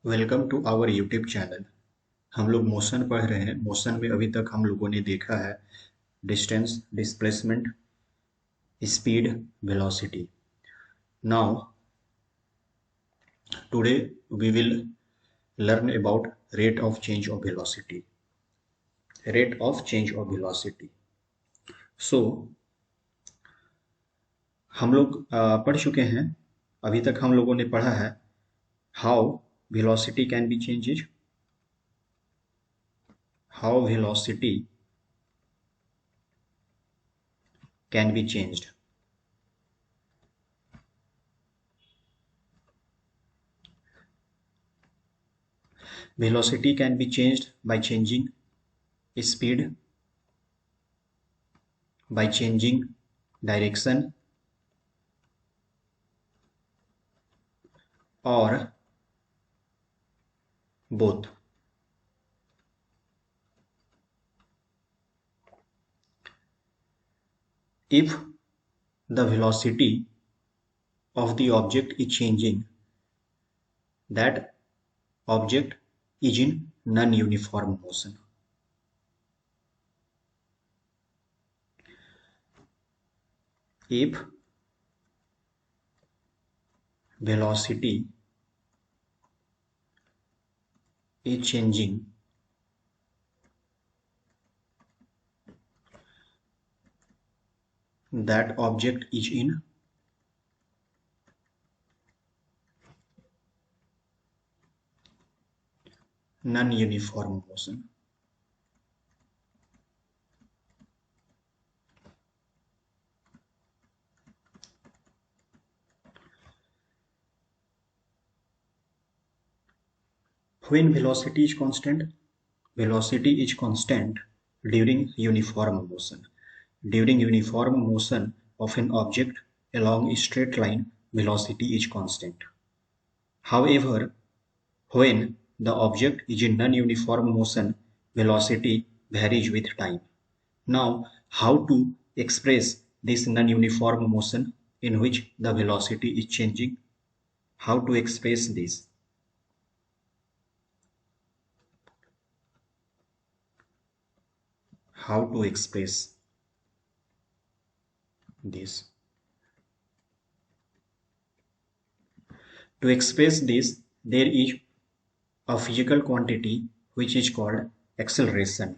Welcome to our YouTube channel. हम लोग motion पढ़ रहे हैं। मोशन में अभी तक हम लोगों ने देखा है distance, displacement, speed, velocity. Now today we will learn about rate of change of velocity. Rate of change of velocity. So हम लोग पढ़ चुके हैं। अभी तक हम लोगों ने पढ़ा है how velocity can be changes, how velocity can be changed. Velocity can be changed by changing speed, by changing direction, or both. If the velocity of the object is changing, that object is in non-uniform motion. If velocity is changing, that object is in non-uniform motion. When velocity is constant, velocity is constant during uniform motion. During uniform motion of an object along a straight line, velocity is constant. However, when the object is in non-uniform motion, velocity varies with time. Now, how to express this non-uniform motion in which the velocity is changing? How to express this? How to express this? To express this, there is a physical quantity which is called acceleration.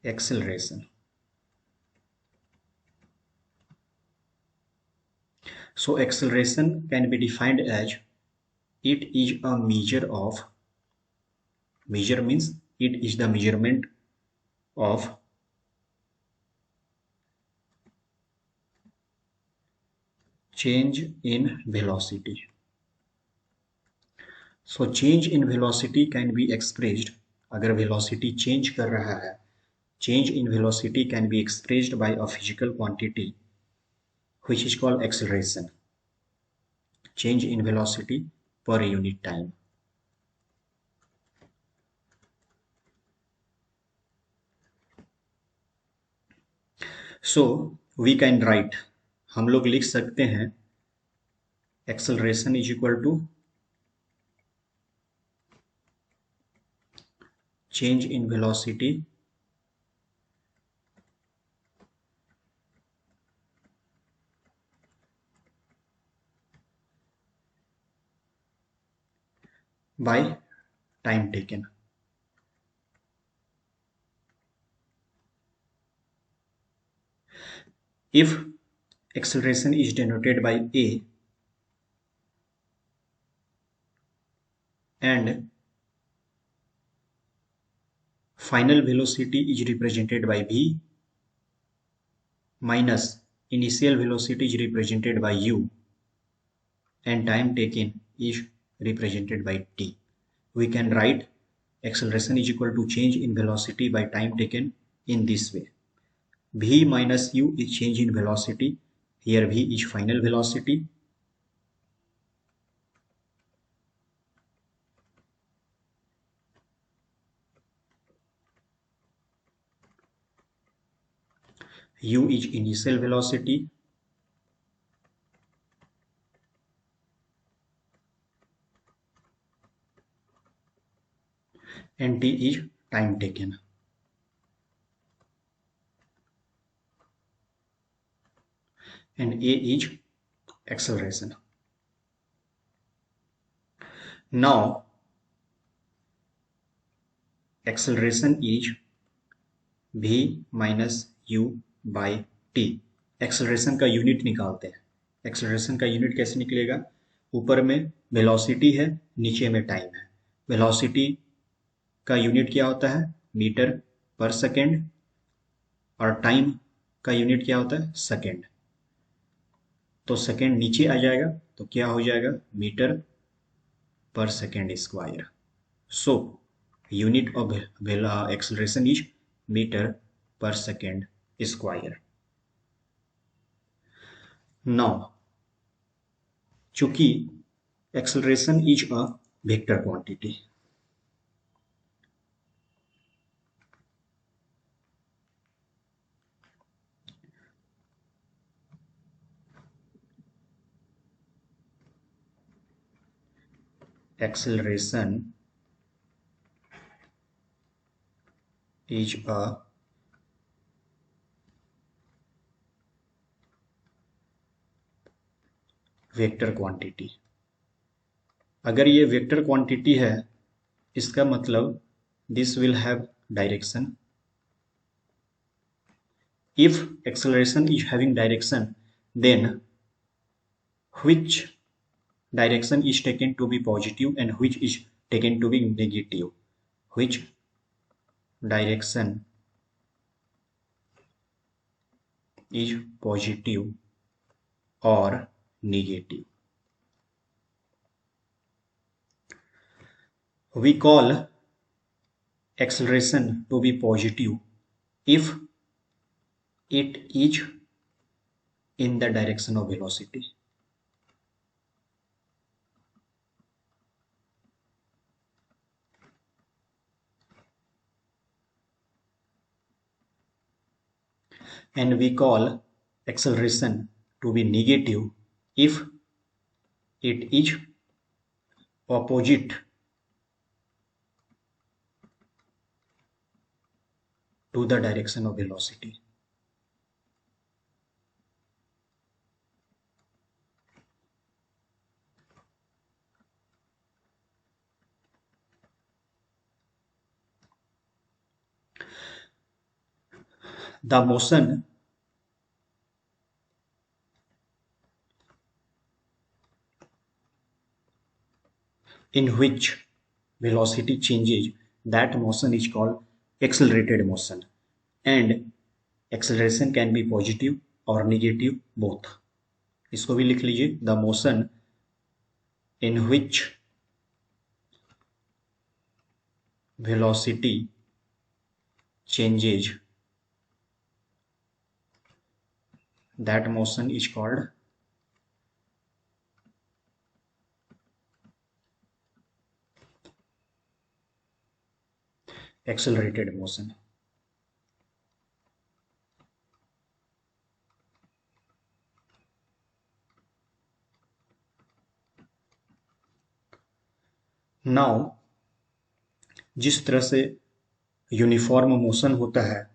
Acceleration. So acceleration can be defined as it is a measure of, measure means it is the measurement of change in velocity. So change in velocity can be expressed, अगर velocity change कर रहा है, change in velocity can be expressed by a physical quantity which is called acceleration. Change in velocity per unit time. So we can write, हम लोग लिख सकते हैं acceleration is equal to change in velocity by time taken. If acceleration is denoted by a and final velocity is represented by v minus initial velocity is represented by u and time taken is represented by t, we can write acceleration is equal to change in velocity by time taken in this way. V minus u is change in velocity. Here v is final velocity. U is initial velocity. and t is time taken. And a is acceleration. Now acceleration is v minus u by t. Acceleration का unit निकालते हैं. Acceleration का unit कैसे निकलेगा? ऊपर में velocity है, नीचे में टाइम है. वेलोसिटी का यूनिट क्या होता है? Metre per second. और टाइम का यूनिट क्या होता है? सेकेंड. तो सेकेंड नीचे आ जाएगा तो क्या हो जाएगा? Meter per second square. So unit of acceleration is meter per second square. Now चूंकि acceleration is a vector quantity, acceleration is a vector quantity. अगर ये वेक्टर क्वांटिटी है, इसका मतलब this will have direction. If acceleration is having direction, then which direction is taken to be positive and which is taken to be negative? Which direction is positive or negative? We call acceleration to be positive if it is in the direction of velocity. And we call acceleration to be negative if it is opposite to the direction of velocity. The motion in which velocity changes, that motion is called accelerated motion. And acceleration can be positive or negative both. इसको भी लिख लीजिए. The motion in which velocity changes, that motion is called accelerated motion. Now जिस तरह से uniform motion होता है,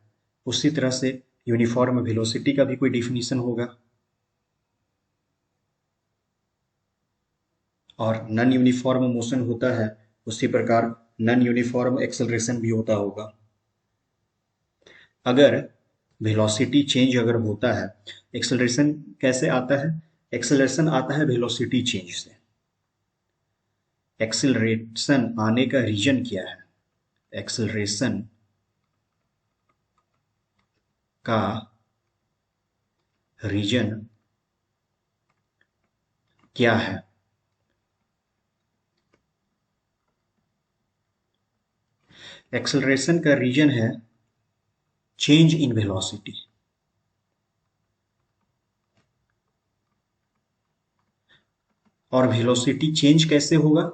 उसी तरह से यूनिफॉर्म वेलोसिटी का भी कोई डिफिनीशन होगा. और नॉन यूनिफॉर्म मोशन होता है, उसी प्रकार नॉन यूनिफॉर्म एक्सेलरेशन भी होता होगा. अगर वेलोसिटी चेंज अगर होता है, एक्सेलरेशन कैसे आता है? एक्सेलरेशन आता है वेलोसिटी चेंज से. एक्सेलरेशन आने का रीजन क्या है? एक्सेलरेशन का रीजन क्या है? एक्सेलरेशन का रीजन है चेंज इन वेलोसिटी. और वेलोसिटी चेंज कैसे होगा?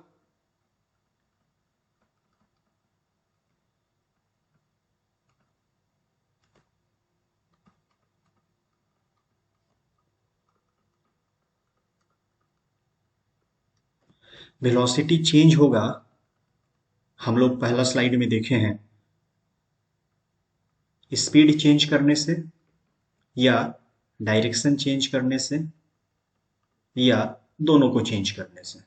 वेलोसिटी चेंज होगा हम लोग पहला स्लाइड में देखे हैं, स्पीड चेंज करने से या डायरेक्शन चेंज करने से या दोनों को चेंज करने से।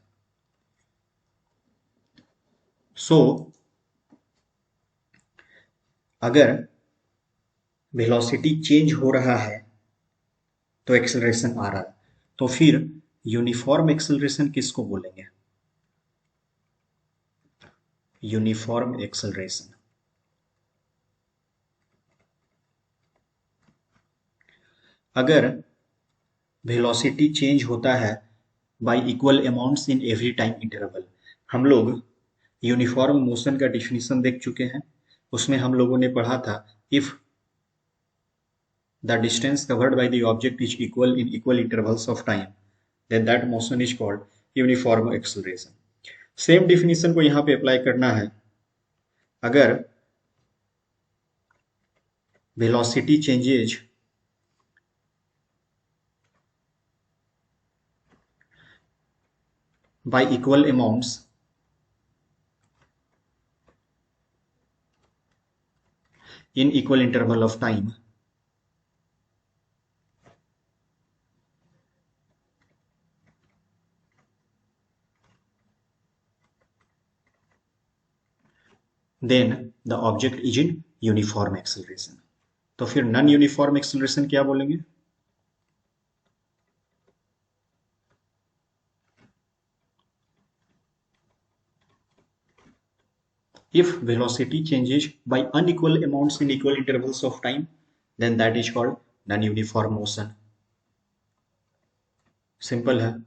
अगर वेलोसिटी चेंज हो रहा है तो एक्सेलरेशन आ रहा है, तो फिर यूनिफॉर्म एक्सेलरेशन किसको बोलेंगे? Uniform acceleration. अगर वेलोसिटी चेंज होता है by equal amounts in every time interval, हम लोग यूनिफॉर्म मोशन का डिफिनीशन देख चुके हैं। उसमें हम लोगों ने पढ़ा था, if the distance covered by the object is equal in equal intervals of time, then that motion is called uniform acceleration. Same definition को यहां पे अप्लाई करना है। अगर velocity changes by equal amounts in equal interval of time, then the object is in uniform acceleration। तो फिर non uniform acceleration क्या बोलेंगे? If velocity changes by unequal amounts in equal intervals of time, then that is called non-uniform motion। Simple है।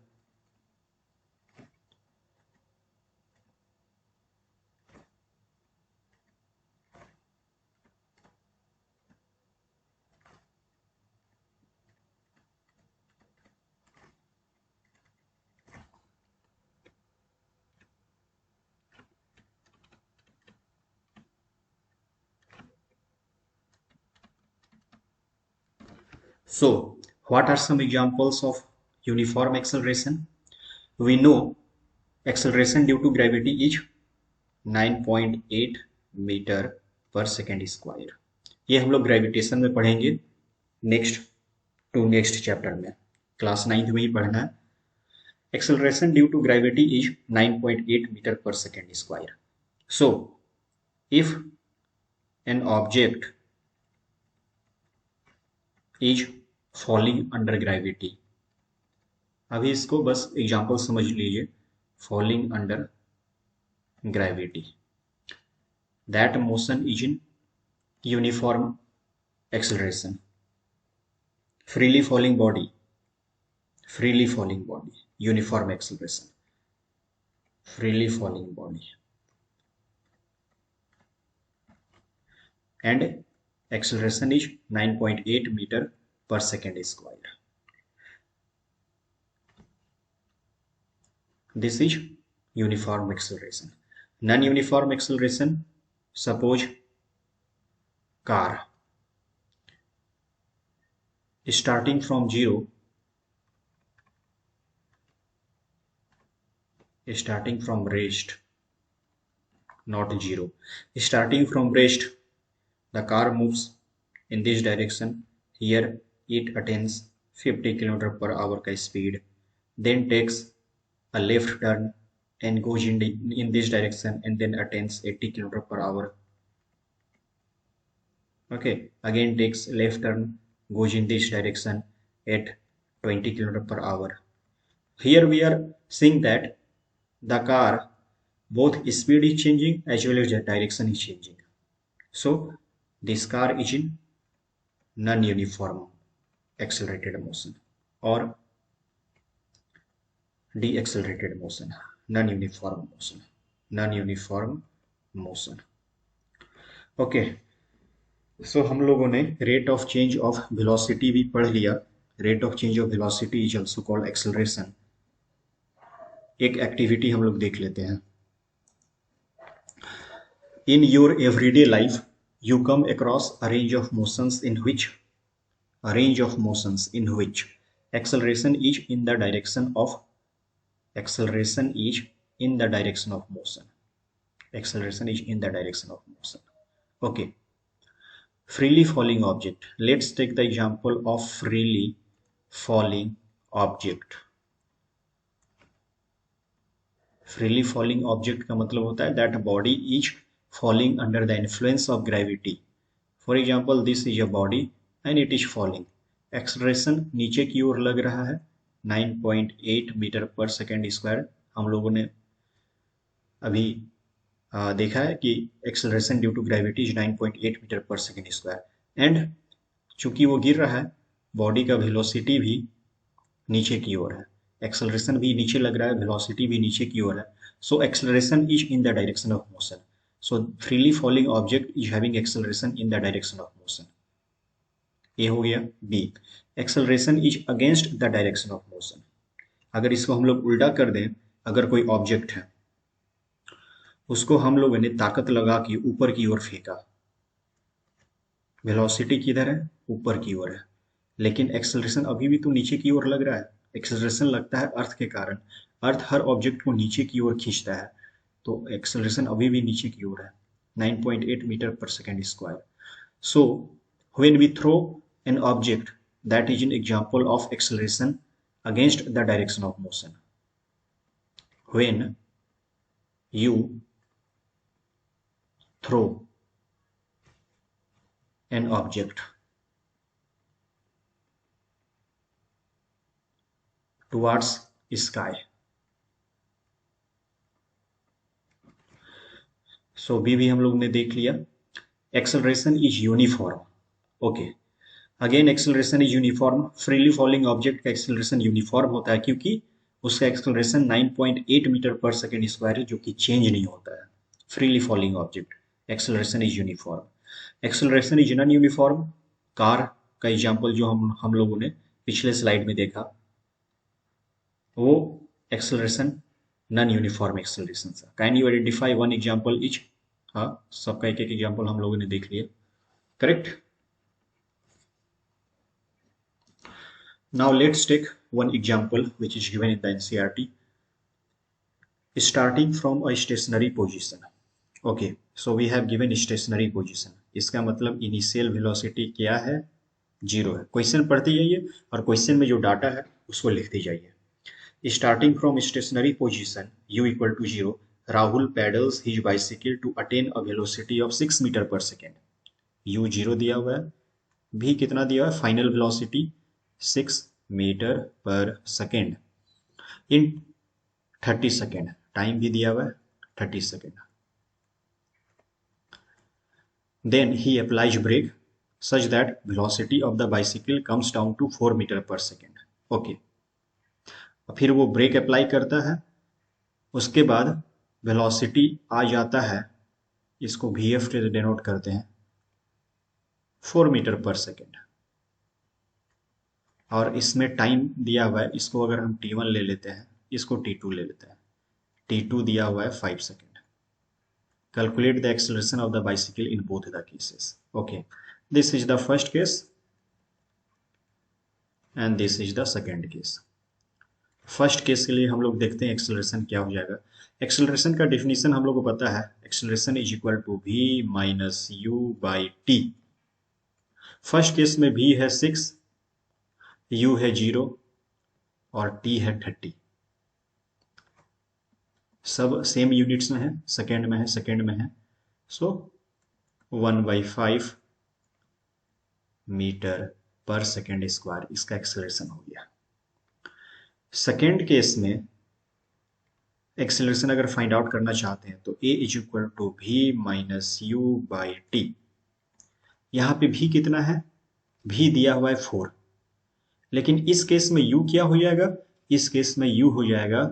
So, what are some examples of uniform acceleration? We know acceleration due to gravity is 9.8 metre per second square. ये हम लोग gravitation में पढ़ेंगे next chapter में, class 9th में ही पढ़ना है। Acceleration due to gravity is 9.8 metre per second square. So if an object is falling under gravity, अभी इसको बस एग्जांपल समझ लीजिए, falling under gravity, that motion is in uniform acceleration। freely falling body, uniform acceleration, freely falling body, and acceleration is 9.8 meter per second square। This is uniform acceleration। non-uniform acceleration, suppose car starting from zero, starting from rest, not zero, starting from rest, the car moves in this direction। Here it attains 50 km per hour का speed, then takes a left turn and goes in this direction and then attains 80 km per hour। Okay, again takes left turn, goes in this direction at 20 km per hour। Here we are seeing that the car, both speed is changing as well as the direction is changing। So this car is in non-uniform accelerated motion or deaccelerated motion, non-uniform motion। Okay, so हम लोगों ने rate of change of velocity भी पढ़ लिया। Rate of change of velocity is also called acceleration. एक activity हम लोग देख लेते हैं। In your everyday life you come across a range of motions in which acceleration is in the direction of motion। acceleration is in the direction of motion. Okay, freely falling object. Let's take the example of freely falling object. freely falling object का मतलब होता है that body is falling under the influence of gravity. For example, this is a body and it is falling. Acceleration नीचे की ओर लग रहा है 9.8 metre per second square. हम लोगों ने अभी देखा है कि acceleration due to gravity is 9.8 metre per second square. And चूंकि वो गिर रहा है, बॉडी का वेलोसिटी भी नीचे की ओर है, एक्सेलरेशन भी नीचे लग रहा है, वेलोसिटी भी नीचे की ओर है. So acceleration is in the direction of motion. So freely falling object is having acceleration in the direction of motion. ये हो गया. B, acceleration is against the direction of motion. अगर इसको हम लोग उल्टा कर दें, अगर कोई ऑब्जेक्ट है, उसको हम लोगों ने ताकत लगा के ऊपर की ओर फेंका, वेलोसिटी किधर है? ऊपर की ओर है, लेकिन एक्सेलरेशन अभी भी तो नीचे की ओर लग रहा है. एक्सेलरेशन लगता है अर्थ के कारण. अर्थ हर ऑब्जेक्ट को नीचे की ओर खींचता है, तो एक्सेलरेशन अभी भी नीचे की ओर है, 9.8 metre per second square. So when we throw an object, that is an example of acceleration against the direction of motion. When you throw an object towards sky. So B भी हम लोग ने देख लिया. Acceleration is uniform. Okay. Again acceleration is uniform. Freely falling object का acceleration uniform होता है क्योंकि उसका acceleration 9.8 metre per second square है, जो कि चेंज नहीं होता है. Freely falling object acceleration is uniform. Acceleration is non-uniform. Car का एग्जाम्पल जो हम लोगों ने पिछले स्लाइड में देखा, वो एक्सेलरेशन नॉन यूनिफॉर्म एक्सेलरेशन था. Can you identify one example etch? हाँ, सबका एक एक एग्जाम्पल हम लोगों ने देख लिया. Correct. Now let's take one example which is given in the NCERT. Starting from a stationary position. Okay, so we have given stationary position. इसका मतलब इनिशियल वेलोसिटी क्या है? 0 है. क्वेश्चन पढ़ते जाइए और क्वेश्चन में जो डाटा है उसको लिखते जाइए. Starting from stationary position, u equal to 0, Rahul pedals his bicycle to attain a velocity of 6 metre per second. u 0 दिया हुआ है, v कितना दिया हुआ है? Final velocity 6 metre per second in 30 second. Time भी दिया हुआ है 30 second. Then he applies brake such that velocity of the bicycle comes down to 4 metre per second. Okay, फिर वो ब्रेक अप्लाई करता है, उसके बाद वेलोसिटी आ जाता है, इसको VF से डिनोट करते हैं, 4 मीटर पर सेकेंड. और इसमें टाइम दिया हुआ है, इसको अगर हम T1 ले लेते हैं, इसको T2 ले लेते हैं. T2 दिया हुआ है 5 second. Calculate the acceleration of the bicycle in both the cases. Okay, this is the first case and this is the second case. First case के लिए हम लोग देखते हैं एक्सेलरेशन क्या हो जाएगा. एक्सेलरेशन का डेफिनेशन हम लोग को पता है, acceleration is equal to v minus u by t. First case में v है 6, u है 0 और t है 30. सब सेम यूनिट्स में है, सेकेंड में है, सेकेंड में है. So 1/5 meter per second square इसका एक्सेलरेशन हो गया. सेकेंड केस में एक्सेलरेशन अगर फाइंड आउट करना चाहते हैं तो a is equal to v minus u by t. यहाँ पे v कितना है? v दिया हुआ है 4, लेकिन इस केस में u क्या हो जाएगा? इस केस में u हो जाएगा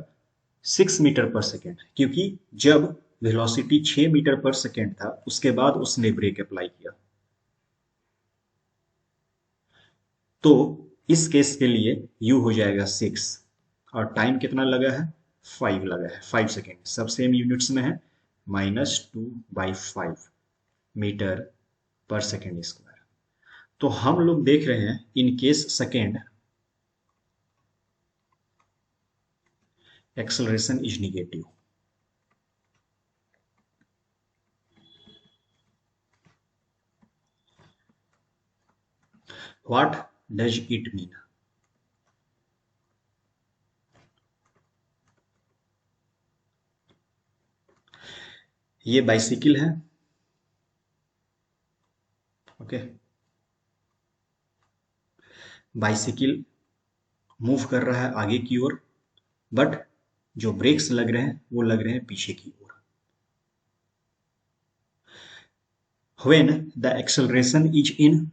6 मीटर पर सेकेंड, क्योंकि जब वेलोसिटी 6 मीटर पर सेकेंड था उसके बाद उसने ब्रेक अप्लाई किया. तो इस केस के लिए u हो जाएगा 6 और टाइम कितना लगा है? 5 लगा है, 5 सेकेंड. सब सेम यूनिट्स में है, -2/5 मीटर पर सेकेंड स्क्वायर. तो हम लोग देख रहे हैं in case second acceleration is negative. What does it mean? ये बाइसिकल है, ओके। बाइसिकल मूव कर रहा है आगे की ओर, बट जो ब्रेक्स लग रहे हैं वो लग रहे हैं पीछे की ओर। When the acceleration is in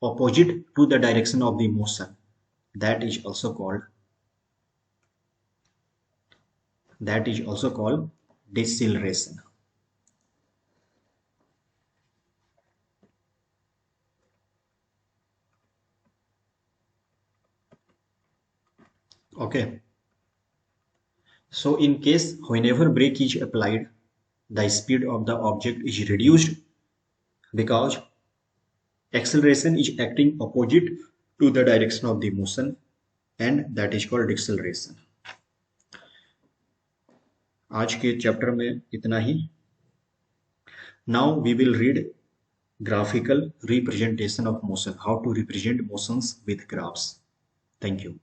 opposite to the direction of the motion, that is also called deceleration. Okay. So in case whenever brake is applied, the speed of the object is reduced because acceleration is acting opposite to the direction of the motion, and that is called deceleration. आज के chapter में इतना ही. Now we will read graphical representation of motion, how to represent motions with graphs. Thank you.